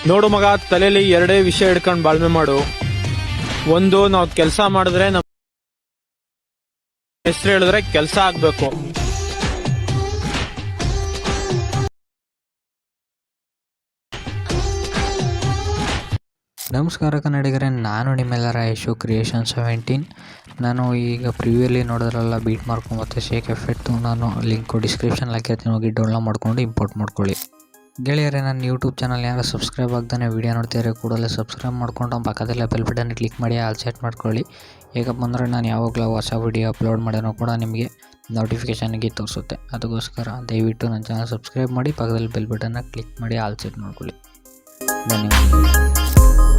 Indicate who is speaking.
Speaker 1: ನೋಡು ಮಗ, ತಲೆಯಲ್ಲಿ ಎರಡೇ ವಿಷಯ ಹಿಡ್ಕೊಂಡು ಬಾಳ್ಮೆ ಮಾಡು. ಒಂದು, ನಾವು ಕೆಲಸ ಮಾಡಿದ್ರೆ ನಮ್ಮ ಹೆಸರು ಹೇಳಿದ್ರೆ ಕೆಲಸ ಆಗ್ಬೇಕು.
Speaker 2: ನಮಸ್ಕಾರ ಕನ್ನಡಿಗರೇ, ನಾನು ನಿಮ್ಮೆಲ್ಲರ ಯಶು ಕ್ರಿಯೇಷನ್ 17. ನಾನು ಈಗ ಪ್ರಿವ್ಯೂಲಿ ನೋಡೋದ್ರಲ್ಲ ಬೀಟ್ ಮಾರ್ಕ್ ಮತ್ತು ಶೇಕ್ ಎಫೆಕ್ಟು. ನಾನು ಲಿಂಕು ಡಿಸ್ಕ್ರಿಪ್ಷನ್ ಹಾಕಿರ್ತೀನಿ, ಹೋಗಿ ಡೌನ್ಲೋಡ್ ಮಾಡ್ಕೊಂಡು ಇಂಪೋರ್ಟ್ ಮಾಡ್ಕೊಳ್ಳಿ. ಗೆಳೆಯರೇ, ನನ್ನ ಯೂಟ್ಯೂಬ್ ಚಾನಲ್ ಯಾರು ಸಬ್ಸ್ಕ್ರೈಬ್ ಆಗ್ತಾನೆ ವೀಡಿಯೋ ನೋಡ್ತಿದ್ದಾರೆ ಕೂಡಲೇ ಸಬ್ಸ್ಕ್ರೈಬ್ ಮಾಡ್ಕೊಂಡು ಪಕ್ಕದಲ್ಲೇ ಬೆಲ್ ಬಟನ್ ಕ್ಲಿಕ್ ಮಾಡಿ ಆಲ್ ಸೆಟ್ ಮಾಡ್ಕೊಳ್ಳಿ. ಹೇಗಪ್ಪ ಅಂದರೆ ನಾನು ಯಾವಾಗಲೂ ಹೊಸ ವೀಡಿಯೋ ಅಪ್ಲೋಡ್ ಮಾಡೋಣ ಕೂಡ ನಿಮಗೆ ನೋಟಿಫಿಕೇಷನ್ಗೆ ತೋರಿಸುತ್ತೆ. ಅದಕ್ಕೋಸ್ಕರ ದಯವಿಟ್ಟು ನನ್ನ ಚಾನಲ್ ಸಬ್ಸ್ಕ್ರೈಬ್ ಮಾಡಿ, ಪಕ್ಕದಲ್ಲಿ ಬೆಲ್ ಬಟನ್ನ ಕ್ಲಿಕ್ ಮಾಡಿ ಆಲ್ ಸೆಟ್ ಮಾಡ್ಕೊಳ್ಳಿ. ಧನ್ಯವಾದಗಳು.